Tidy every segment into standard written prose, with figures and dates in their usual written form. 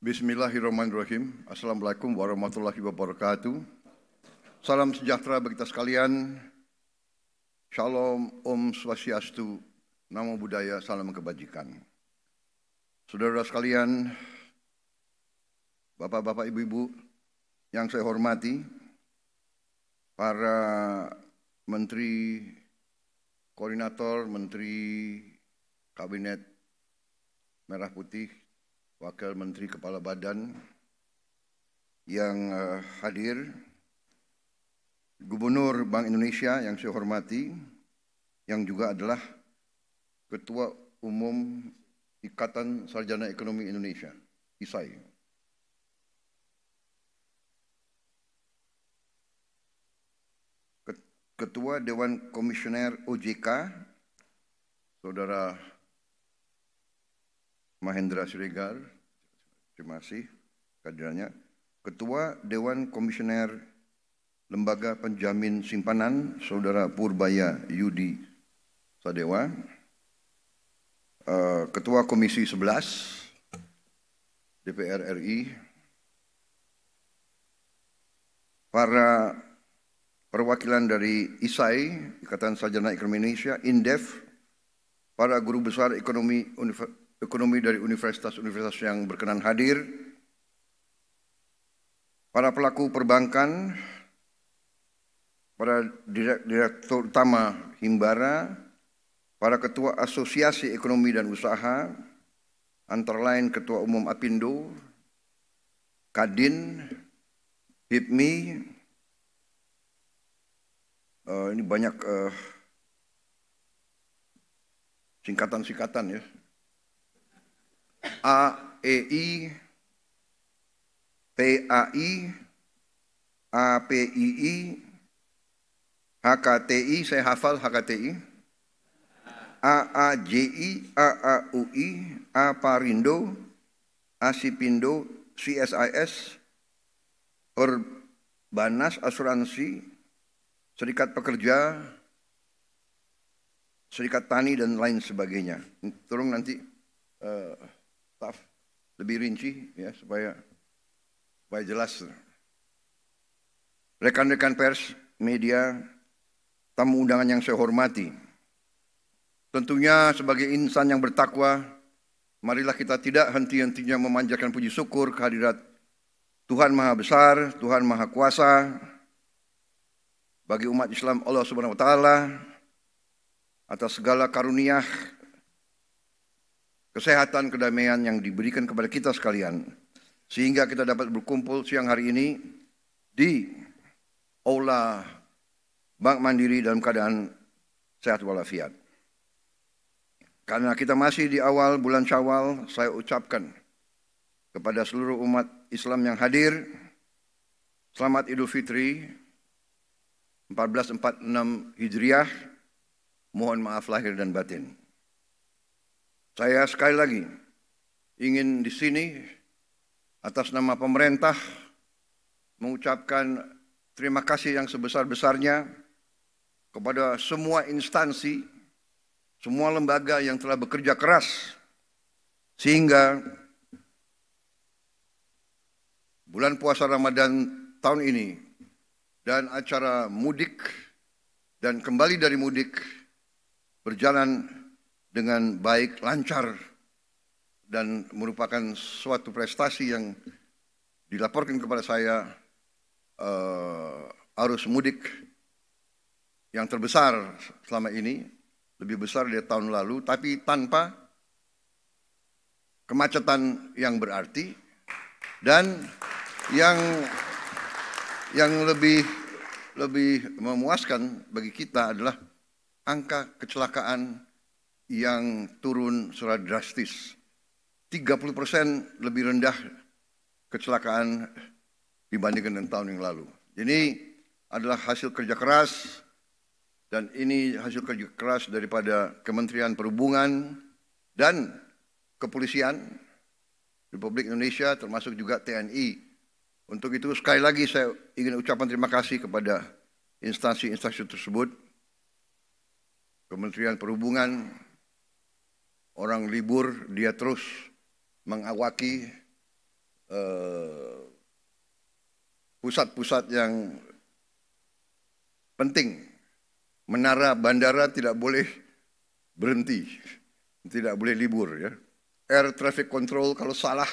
Bismillahirrahmanirrahim. Assalamualaikum warahmatullahi wabarakatuh. Salam sejahtera bagi kita sekalian. Shalom, Om Swastiastu, Namo Buddhaya, salam kebajikan. Saudara sekalian, Bapak-bapak, Ibu-ibu yang saya hormati, para Menteri Koordinator, Menteri Kabinet Merah Putih, Wakil Menteri Kepala Badan yang hadir, Gubernur Bank Indonesia yang saya hormati, yang juga adalah Ketua Umum Ikatan Sarjana Ekonomi Indonesia, ISAI. Ketua Dewan Komisioner OJK, Saudara Mahendra Siregar, terima kasih kehadirannya. Ketua Dewan Komisioner Lembaga Penjamin Simpanan, Saudara Purbaya Yudi Sadewa. Ketua Komisi 11 DPR RI. Para perwakilan dari ISAI, Ikatan Sarjana Ekonomi Indonesia, INDEF, para guru besar ekonomi dari universitas-universitas yang berkenan hadir, para pelaku perbankan, para direktur utama Himbara, para ketua asosiasi ekonomi dan usaha, antara lain Ketua Umum Apindo, Kadin, HIPMI, ini banyak singkatan-singkatan ya. AEI, PAI, APII, HKTI, saya hafal HKTI, AAJI, AAUI, AParindo, ASIPindo, CSIS, Perbanas Asuransi, Serikat Pekerja, Serikat Tani, dan lain sebagainya. Tolong nanti staf lebih rinci ya supaya jelas. Rekan-rekan pers, media, tamu undangan yang saya hormati. Tentunya sebagai insan yang bertakwa, marilah kita tidak henti-hentinya memanjatkan puji syukur kehadirat Tuhan Maha Besar, Tuhan Maha Kuasa, bagi umat Islam Allah Subhanahu wa Ta'ala, atas segala karunia kesehatan, kedamaian yang diberikan kepada kita sekalian, sehingga kita dapat berkumpul siang hari ini di Aula Bank Mandiri dalam keadaan sehat walafiat. Karena kita masih di awal bulan Syawal, saya ucapkan kepada seluruh umat Islam yang hadir, selamat Idul Fitri 1446 Hijriah, mohon maaf lahir dan batin. Saya sekali lagi ingin di sini atas nama pemerintah mengucapkan terima kasih yang sebesar-besarnya kepada semua instansi, semua lembaga yang telah bekerja keras sehingga bulan puasa Ramadan tahun ini dan acara mudik dan kembali dari mudik berjalan dengan baik, lancar, dan merupakan suatu prestasi yang dilaporkan kepada saya, arus mudik yang terbesar selama ini, lebih besar dari tahun lalu, tapi tanpa kemacetan yang berarti, dan yang lebih memuaskan bagi kita adalah angka kecelakaan yang turun secara drastis. 30% lebih rendah kecelakaan dibandingkan dengan tahun yang lalu. Ini adalah hasil kerja keras, dan ini hasil kerja keras daripada Kementerian Perhubungan dan Kepolisian Republik Indonesia, termasuk juga TNI. Untuk itu sekali lagi saya ingin ucapkan terima kasih kepada instansi-instansi tersebut. Kementerian Perhubungan, orang libur dia terus mengawaki pusat-pusat yang penting. Menara bandara tidak boleh berhenti, tidak boleh libur ya. Air traffic control kalau salah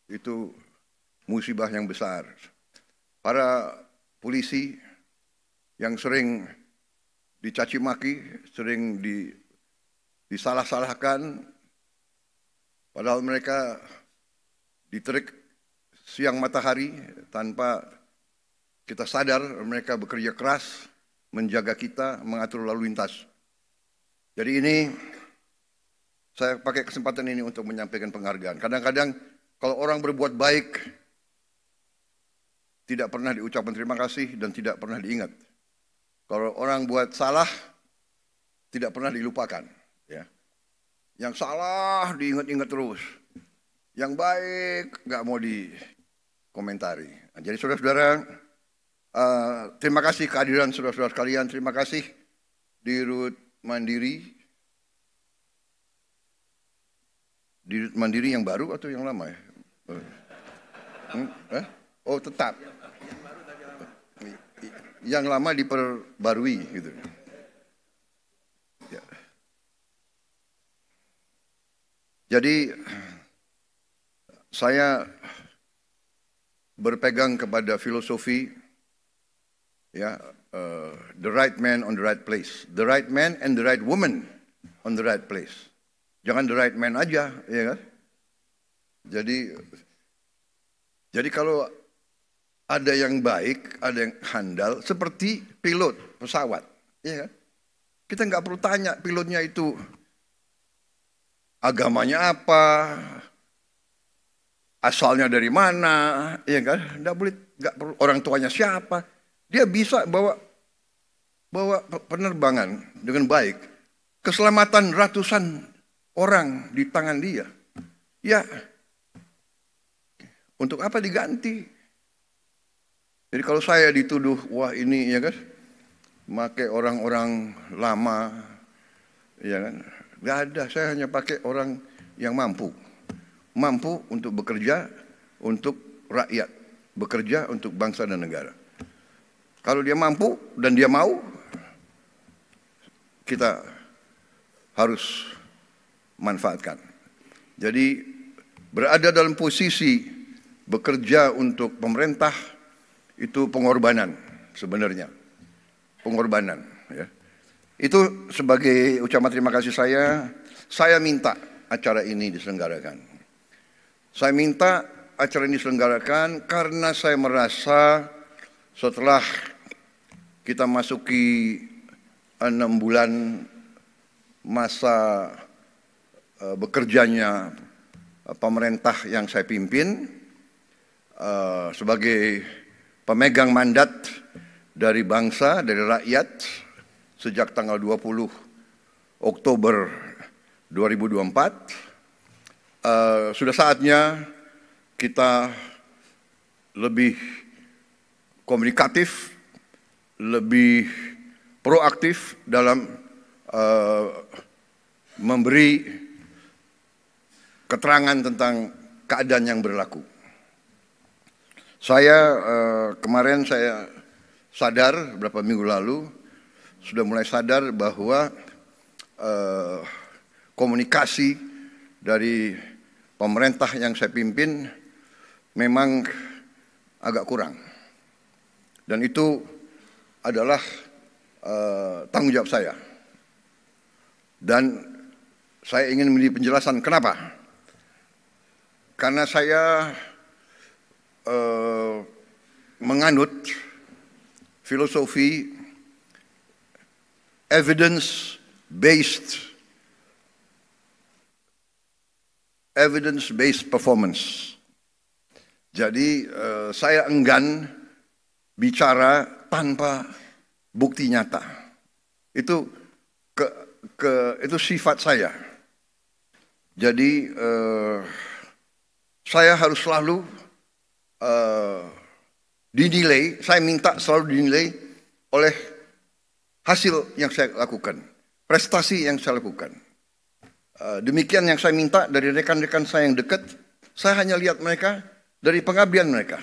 itu musibah yang besar. Para polisi yang sering dicaci maki, sering disalah-salahkan, padahal mereka diterik siang matahari tanpa kita sadar mereka bekerja keras menjaga kita, mengatur lalu lintas. Jadi ini saya pakai kesempatan ini untuk menyampaikan penghargaan. Kadang-kadang kalau orang berbuat baik tidak pernah diucapkan terima kasih dan tidak pernah diingat. Kalau orang buat salah tidak pernah dilupakan. Ya. Yang salah diingat-ingat terus. Yang baik nggak mau dikomentari. Nah, jadi saudara-saudara, terima kasih kehadiran saudara-saudara sekalian. Terima kasih Dirut Mandiri. Dirut Mandiri yang baru atau yang lama ya? Oh tetap. Yang lama diperbarui gitu. Ya. Jadi saya berpegang kepada filosofi ya, the right man on the right place, the right man and the right woman on the right place. Jangan the right man aja, ya kan? Jadi kalau ada yang baik, ada yang handal, seperti pilot pesawat, ya kan? Kita nggak perlu tanya pilotnya itu agamanya apa, asalnya dari mana, ya kan? Nggak perlu orang tuanya siapa. Dia bisa bawa penerbangan dengan baik. Keselamatan ratusan orang di tangan dia. Ya, untuk apa diganti? Jadi kalau saya dituduh, wah ini ya kan, pakai orang-orang lama, ya kan? Nggak ada, saya hanya pakai orang yang mampu untuk bekerja untuk rakyat, bekerja untuk bangsa dan negara. Kalau dia mampu dan dia mau, kita harus manfaatkan. Jadi berada dalam posisi bekerja untuk pemerintah itu pengorbanan sebenarnya, pengorbanan. Ya. Itu sebagai ucapan terima kasih saya minta acara ini diselenggarakan. Saya minta acara ini diselenggarakan karena saya merasa setelah kita masuki 6 bulan masa bekerjanya pemerintah yang saya pimpin sebagai pemegang mandat dari bangsa, dari rakyat sejak tanggal 20 Oktober 2024, sudah saatnya kita lebih komunikatif, lebih proaktif dalam memberi keterangan tentang keadaan yang berlaku. Kemarin saya sadar beberapa minggu lalu sudah mulai sadar bahwa komunikasi dari pemerintah yang saya pimpin memang agak kurang. Dan itu adalah tanggung jawab saya. Dan saya ingin memberi penjelasan kenapa. Karena saya menganut filosofi evidence-based performance. Jadi saya enggan bicara tanpa bukti nyata. Itu itu sifat saya. Jadi saya harus selalu dinilai, saya minta selalu dinilai oleh hasil yang saya lakukan, prestasi yang saya lakukan. Demikian yang saya minta dari rekan-rekan saya yang dekat, Saya hanya lihat mereka dari pengabdian mereka,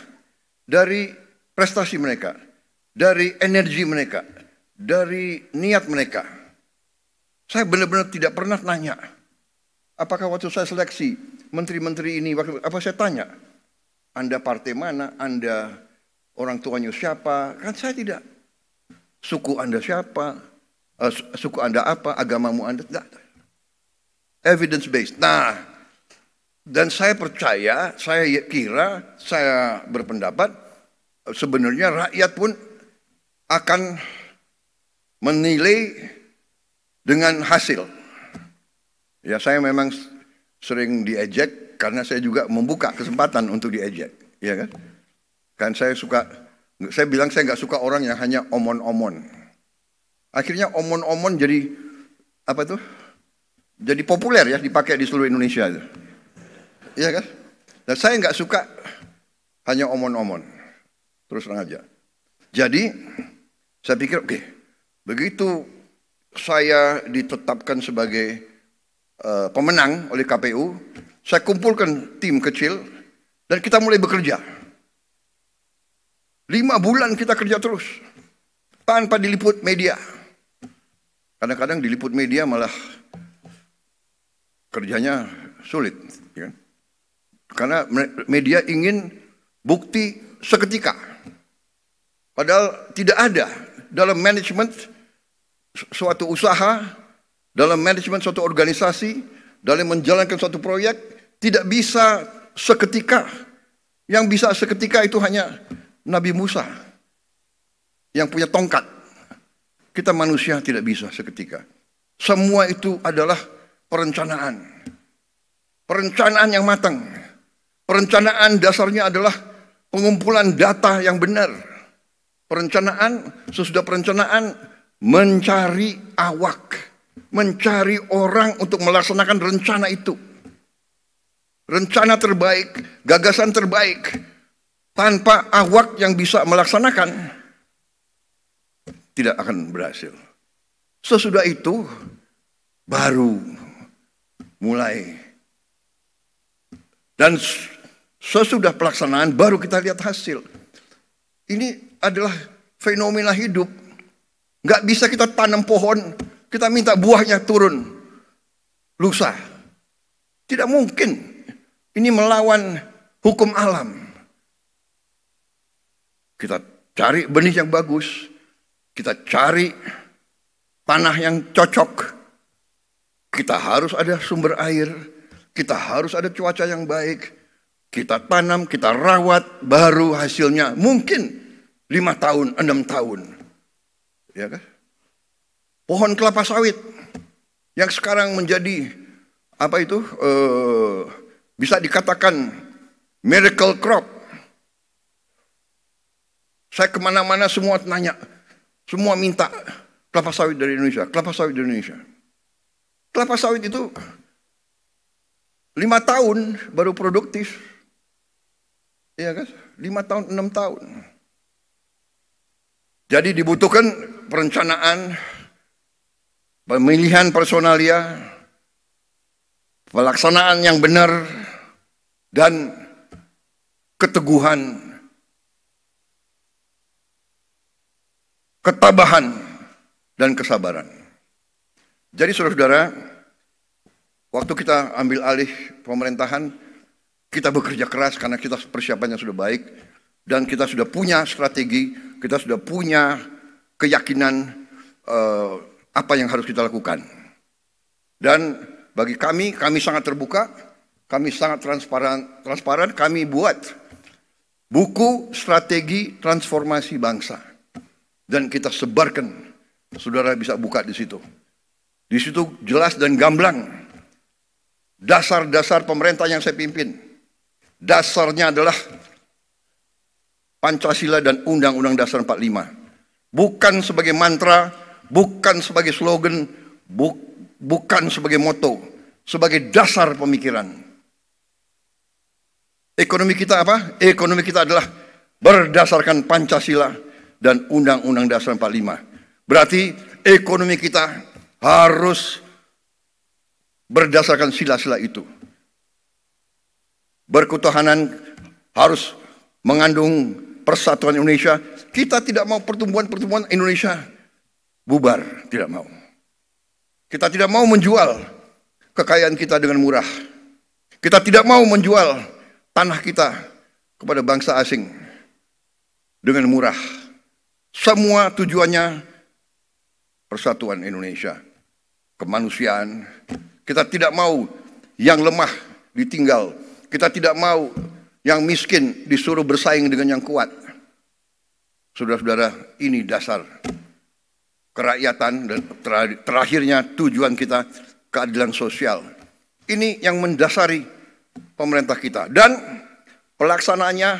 dari prestasi mereka, dari energi mereka, dari niat mereka. Saya benar-benar tidak pernah tanya, apakah waktu saya seleksi menteri-menteri ini, apa saya tanya, Anda partai mana, Anda orang tuanya siapa? Kan saya tidak. Suku Anda siapa? Suku Anda apa? Agamamu Anda? Tidak. Evidence based. Nah, dan saya percaya, saya kira, saya berpendapat, sebenarnya rakyat pun akan menilai dengan hasil. Ya, saya memang sering diejek karena saya juga membuka kesempatan untuk diejek, ya kan? Kan saya bilang saya nggak suka orang yang hanya omon-omon. Akhirnya omon-omon jadi apa tuh? Jadi populer ya, dipakai di seluruh Indonesia itu. Iya kan? Dan saya nggak suka hanya omon-omon. Terus terang aja. Jadi saya pikir oke, begitu saya ditetapkan sebagai pemenang oleh KPU, saya kumpulkan tim kecil dan kita mulai bekerja. 5 bulan kita kerja terus tanpa diliput media. Kadang-kadang diliput media malah kerjanya sulit, ya kan? Karena media ingin bukti seketika. Padahal tidak ada dalam manajemen suatu usaha, dalam manajemen suatu organisasi, dalam menjalankan suatu proyek, tidak bisa seketika. Yang bisa seketika itu hanya Nabi Musa yang punya tongkat. Kita manusia tidak bisa seketika. Semua itu adalah perencanaan. Perencanaan yang matang. Perencanaan dasarnya adalah pengumpulan data yang benar. Perencanaan, sesudah perencanaan, mencari awak. Mencari orang untuk melaksanakan rencana itu. Rencana terbaik, gagasan terbaik. Tanpa awak yang bisa melaksanakan, tidak akan berhasil. Sesudah itu, baru mulai. Dan sesudah pelaksanaan baru kita lihat hasil. Ini adalah fenomena hidup. Nggak bisa kita tanam pohon, kita minta buahnya turun lusa. Tidak mungkin. Ini melawan hukum alam. Kita cari benih yang bagus, kita cari tanah yang cocok, kita harus ada sumber air, kita harus ada cuaca yang baik, kita tanam, kita rawat, baru hasilnya mungkin 5 tahun, 6 tahun. Ya kan? Pohon kelapa sawit yang sekarang menjadi apa itu bisa dikatakan miracle crop. Saya kemana-mana semua nanya, semua minta kelapa sawit dari Indonesia, kelapa sawit dari Indonesia. Kelapa sawit itu 5 tahun baru produktif. Iya kan? 5 tahun, 6 tahun. Jadi dibutuhkan perencanaan, pemilihan personalia, pelaksanaan yang benar, dan keteguhan, ketabahan, dan kesabaran. Jadi saudara-saudara, waktu kita ambil alih pemerintahan, kita bekerja keras karena kita persiapannya sudah baik, dan kita sudah punya strategi, kita sudah punya keyakinan apa yang harus kita lakukan. Dan bagi kami sangat terbuka, kami sangat transparan, kami buat buku strategi transformasi bangsa. Dan kita sebarkan, saudara bisa buka di situ. Di situ jelas dan gamblang dasar-dasar pemerintah yang saya pimpin. Dasarnya adalah Pancasila dan Undang-Undang Dasar 45. Bukan sebagai mantra, bukan sebagai slogan, bukan sebagai moto, sebagai dasar pemikiran. Ekonomi kita apa? Ekonomi kita adalah berdasarkan Pancasila dan Undang-Undang Dasar 45. Berarti ekonomi kita harus berdasarkan sila-sila itu. berketuhanan harus mengandung persatuan Indonesia. Kita tidak mau pertumbuhan Indonesia bubar, tidak mau. Kita tidak mau menjual kekayaan kita dengan murah. Kita tidak mau menjual tanah kita kepada bangsa asing dengan murah. Semua tujuannya persatuan Indonesia, kemanusiaan. Kita tidak mau yang lemah ditinggal. Kita tidak mau yang miskin disuruh bersaing dengan yang kuat. Saudara-saudara, ini dasar kerakyatan dan terakhirnya tujuan kita keadilan sosial. Ini yang mendasari pemerintah kita. Dan pelaksanaannya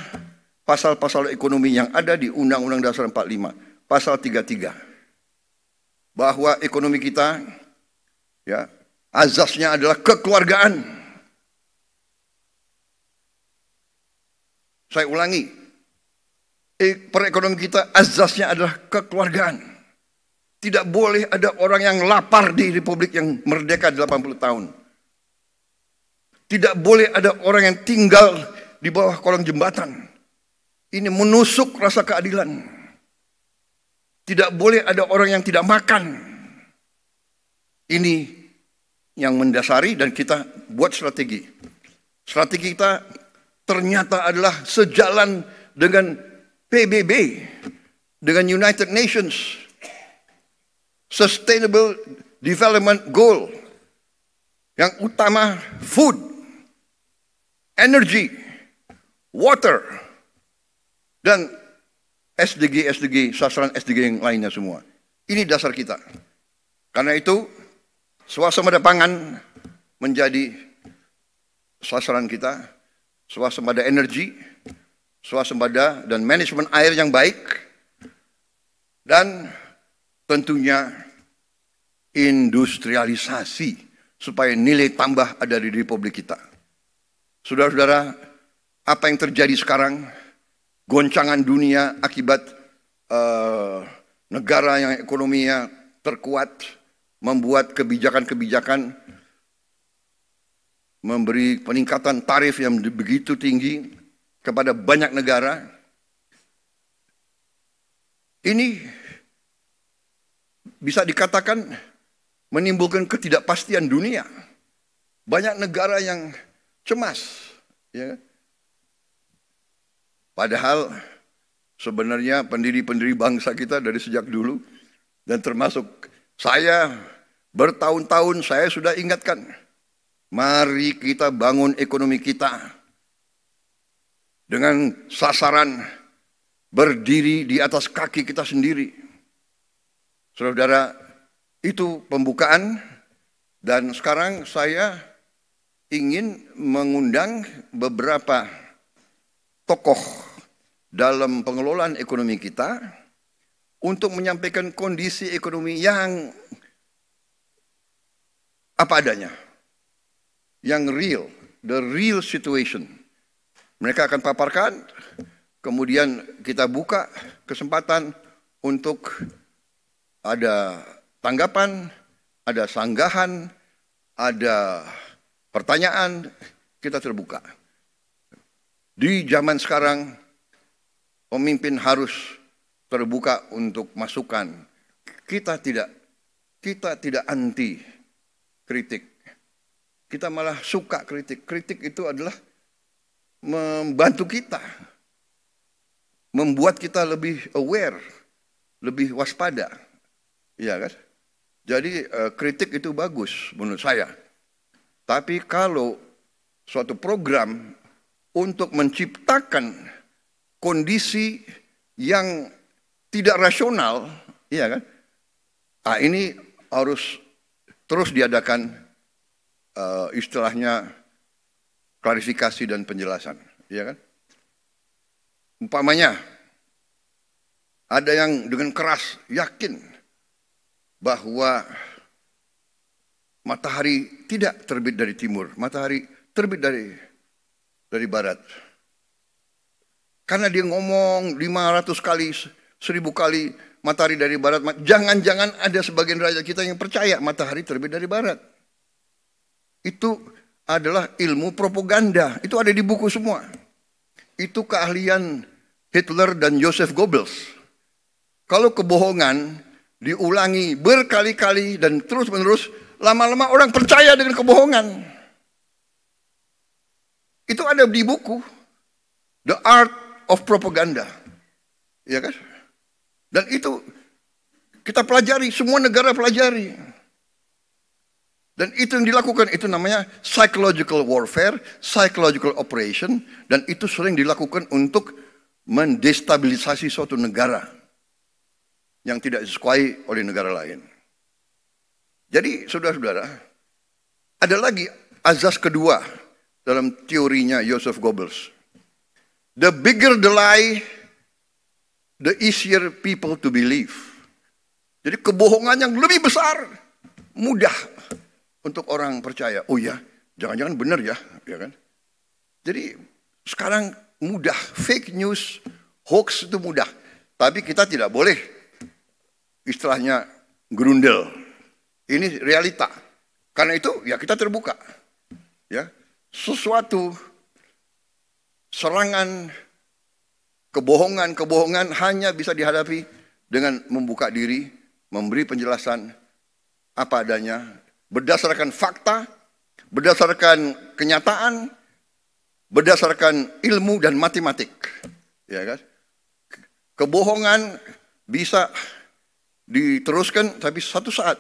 pasal-pasal ekonomi yang ada di Undang-Undang Dasar 45, pasal 33. Bahwa ekonomi kita ya azasnya adalah kekeluargaan. Saya ulangi, perekonomian kita azasnya adalah kekeluargaan. Tidak boleh ada orang yang lapar di Republik yang merdeka 80 tahun. Tidak boleh ada orang yang tinggal di bawah kolong jembatan. Ini menusuk rasa keadilan. Tidak boleh ada orang yang tidak makan. Ini yang mendasari dan kita buat strategi. Strategi kita ternyata adalah sejalan dengan PBB, dengan United Nations Sustainable Development Goal. Yang utama food, energy, water, dan SDG, sasaran SDG yang lainnya semua. Ini dasar kita. Karena itu, swasembada pangan menjadi sasaran kita. Swasembada energi, swasembada dan manajemen air yang baik, dan tentunya industrialisasi supaya nilai tambah ada di Republik kita. Saudara-saudara, apa yang terjadi sekarang, goncangan dunia akibat negara yang ekonominya terkuat, membuat kebijakan-kebijakan memberi peningkatan tarif yang begitu tinggi kepada banyak negara. Ini bisa dikatakan menimbulkan ketidakpastian dunia. Banyak negara yang cemas, ya. Padahal sebenarnya pendiri-pendiri bangsa kita dari sejak dulu, dan termasuk saya bertahun-tahun saya sudah ingatkan, mari kita bangun ekonomi kita dengan sasaran berdiri di atas kaki kita sendiri. Saudara-saudara, itu pembukaan, dan sekarang saya ingin mengundang beberapa tokoh dalam pengelolaan ekonomi kita untuk menyampaikan kondisi ekonomi yang apa adanya, yang real, the real situation. Mereka akan paparkan, kemudian kita buka kesempatan untuk ada tanggapan, ada sanggahan, ada pertanyaan, kita terbuka. Di zaman sekarang, pemimpin harus terbuka untuk masukan. Kita tidak anti kritik. Kita malah suka kritik. Kritik itu adalah membantu kita, membuat kita lebih aware, lebih waspada, ya kan? Jadi kritik itu bagus menurut saya. Tapi kalau suatu program untuk menciptakan kondisi yang tidak rasional, ya kan? Ini harus terus diadakan istilahnya klarifikasi dan penjelasan, ya kan? Umpamanya ada yang dengan keras yakin bahwa matahari tidak terbit dari timur, matahari terbit dari barat. Karena dia ngomong 500 kali, 1000 kali matahari dari barat, jangan-jangan ada sebagian rakyat kita yang percaya matahari terbit dari barat. Itu adalah ilmu propaganda. Itu ada di buku semua. Itu keahlian Hitler dan Joseph Goebbels. Kalau kebohongan diulangi berkali-kali dan terus-menerus, lama-lama orang percaya dengan kebohongan. Itu ada di buku The Art of Propaganda. Ya kan? Dan itu kita pelajari, semua negara pelajari. Dan itu yang dilakukan, itu namanya psychological warfare, psychological operation, dan itu sering dilakukan untuk mendestabilisasi suatu negara yang tidak disukai oleh negara lain. Jadi saudara-saudara, ada lagi azas kedua dalam teorinya Joseph Goebbels. The bigger the lie, the easier people to believe. Jadi kebohongan yang lebih besar, mudah untuk orang percaya. Oh ya, jangan-jangan benar ya, ya kan? Jadi sekarang mudah, fake news, hoax itu mudah. Tapi kita tidak boleh istilahnya gerundel. Ini realita. Karena itu ya kita terbuka. Ya, sesuatu serangan kebohongan hanya bisa dihadapi dengan membuka diri, memberi penjelasan apa adanya, berdasarkan fakta, berdasarkan kenyataan, berdasarkan ilmu dan matematik. Ya kan? Kebohongan bisa diteruskan, tapi satu saat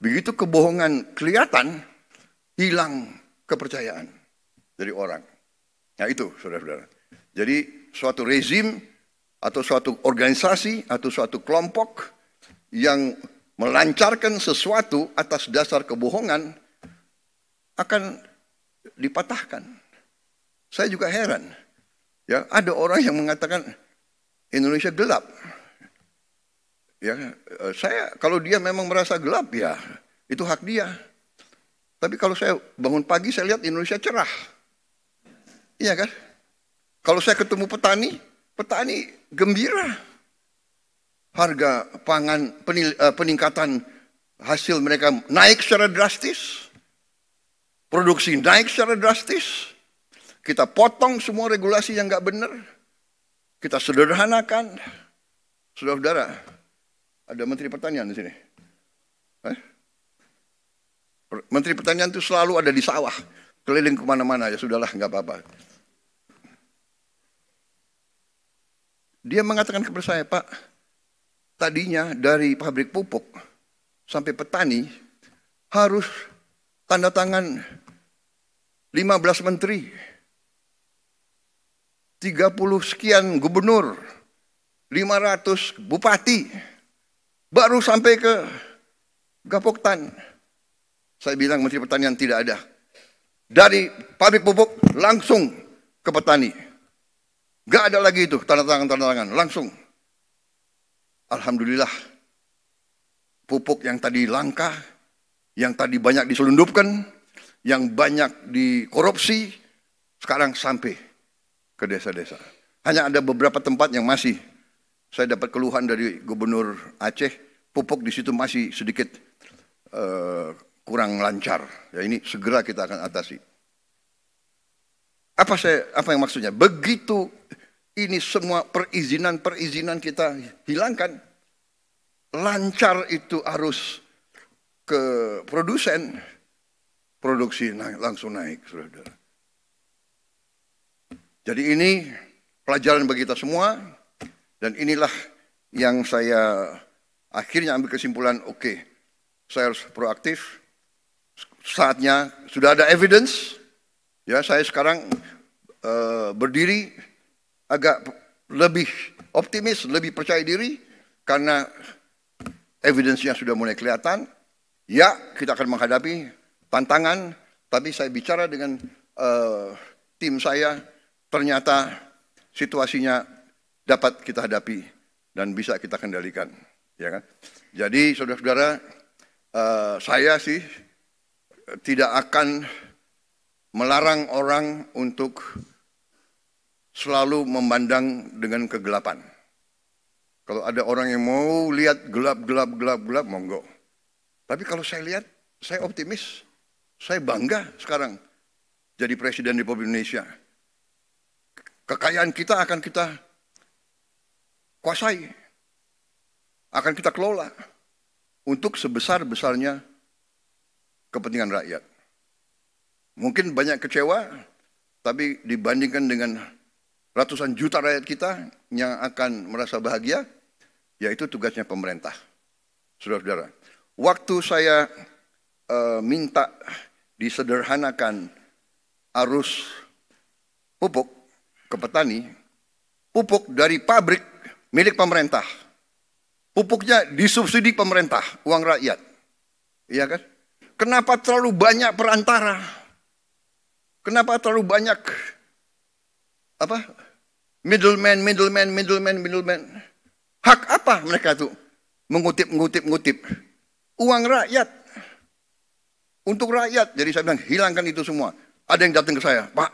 begitu kebohongan kelihatan, hilang kepercayaan dari orang. Nah itu saudara-saudara. Jadi suatu rezim atau suatu organisasi atau suatu kelompok yang melancarkan sesuatu atas dasar kebohongan akan dipatahkan. Saya juga heran. Ya, ada orang yang mengatakan Indonesia gelap. Ya, saya kalau dia memang merasa gelap ya itu hak dia. Tapi kalau saya bangun pagi saya lihat Indonesia cerah. Iya kan? Kalau saya ketemu petani, petani gembira. Harga pangan, peningkatan hasil mereka naik secara drastis. Produksi naik secara drastis. Kita potong semua regulasi yang nggak benar. Kita sederhanakan. Saudara-saudara, ada Menteri Pertanian di sini. Menteri Pertanian itu selalu ada di sawah. Keliling kemana-mana, ya sudahlah, nggak apa-apa. Dia mengatakan kepada saya, Pak, tadinya dari pabrik pupuk sampai petani harus tanda tangan 15 menteri, 30 sekian gubernur, 500 bupati, baru sampai ke Gapoktan. Saya bilang Menteri Pertanian tidak ada. Dari pabrik pupuk langsung ke petani. Gak ada lagi itu tanda tangan, langsung. Alhamdulillah, pupuk yang tadi langka, yang tadi banyak diselundupkan, yang banyak dikorupsi, sekarang sampai ke desa-desa. Hanya ada beberapa tempat yang masih, saya dapat keluhan dari Gubernur Aceh, pupuk di situ masih sedikit kurang lancar. Ya ini segera kita akan atasi. Apa yang maksudnya? Begitu ini semua perizinan kita hilangkan, lancar itu arus ke produsen, produksi langsung naik, saudara. Jadi ini pelajaran bagi kita semua, dan inilah yang saya akhirnya ambil kesimpulan, oke, saya harus proaktif, saatnya sudah ada evidence, ya saya sekarang berdiri agak lebih optimis, lebih percaya diri, karena evidence-nya sudah mulai kelihatan. Ya, kita akan menghadapi tantangan, tapi saya bicara dengan tim saya, ternyata situasinya dapat kita hadapi dan bisa kita kendalikan. Ya kan? Jadi saudara-saudara, saya sih tidak akan melarang orang untuk selalu memandang dengan kegelapan. Kalau ada orang yang mau lihat gelap, monggo. Tapi kalau saya lihat, saya optimis, saya bangga sekarang. jadi Presiden Republik Indonesia, kekayaan kita akan kita kuasai, akan kita kelola untuk sebesar-besarnya kepentingan rakyat. Mungkin banyak kecewa, tapi dibandingkan dengan ratusan juta rakyat kita yang akan merasa bahagia, yaitu tugasnya pemerintah. Saudara-saudara, waktu saya minta disederhanakan arus pupuk ke petani, pupuk dari pabrik milik pemerintah, pupuknya disubsidi pemerintah, uang rakyat, iya kan? Kenapa terlalu banyak perantara? Kenapa terlalu banyak middleman? Hak apa mereka tuh mengutip uang rakyat untuk rakyat? Jadi saya bilang hilangkan itu semua. Ada yang datang ke saya, Pak,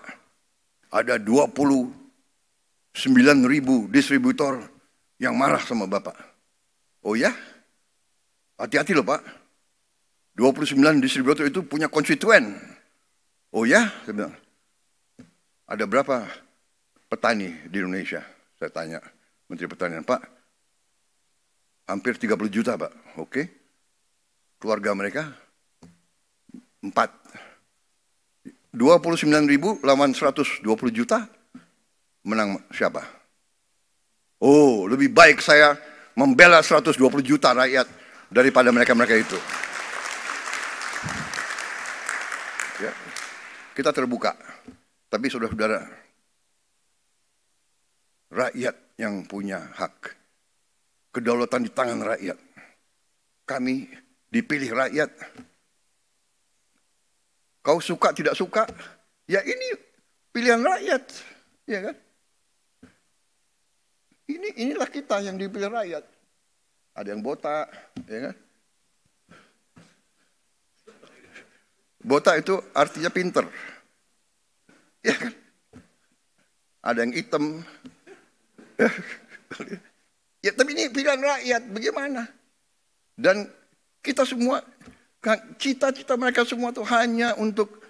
ada 29.000 distributor yang marah sama Bapak. Oh ya? Hati-hati loh Pak. 29 distributor itu punya konstituen. Oh ya? Saya bilang. Ada berapa petani di Indonesia? Saya tanya Menteri Pertanian, Pak. Hampir 30 juta Pak. Oke. Keluarga mereka 4. 29.000 lawan 120 juta, menang siapa? Oh, lebih baik saya membela 120 juta rakyat daripada mereka-mereka itu. Ya, kita terbuka. Tapi saudara-saudara, rakyat yang punya hak. Kedaulatan di tangan rakyat. Kami dipilih rakyat. Kau suka tidak suka, ya ini pilihan rakyat, ya kan? Inilah kita yang dipilih rakyat. Ada yang botak, ya kan? Botak itu artinya pinter, ya kan? Ada yang hitam, ya tapi ini pilihan rakyat, bagaimana? Dan kita semua, cita-cita mereka semua itu hanya untuk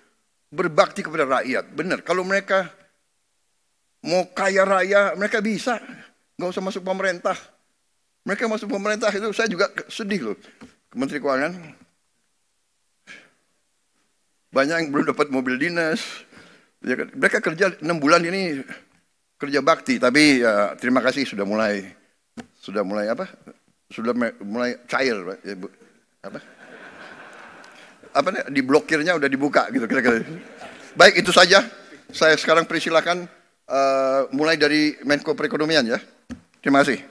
berbakti kepada rakyat. Benar, kalau mereka mau kaya raya, mereka bisa. Nggak usah masuk pemerintah. Mereka masuk pemerintah itu saya juga sedih loh. Menteri Keuangan. Banyak yang belum dapat mobil dinas. Ya, mereka kerja 6 bulan ini kerja bakti. Tapi ya, terima kasih sudah mulai apa? Sudah mulai cair. Ya, apa diblokirnya udah dibuka gitu kira-kira. Baik, itu saja. Saya sekarang persilakan mulai dari Menko Perekonomian ya. Terima kasih.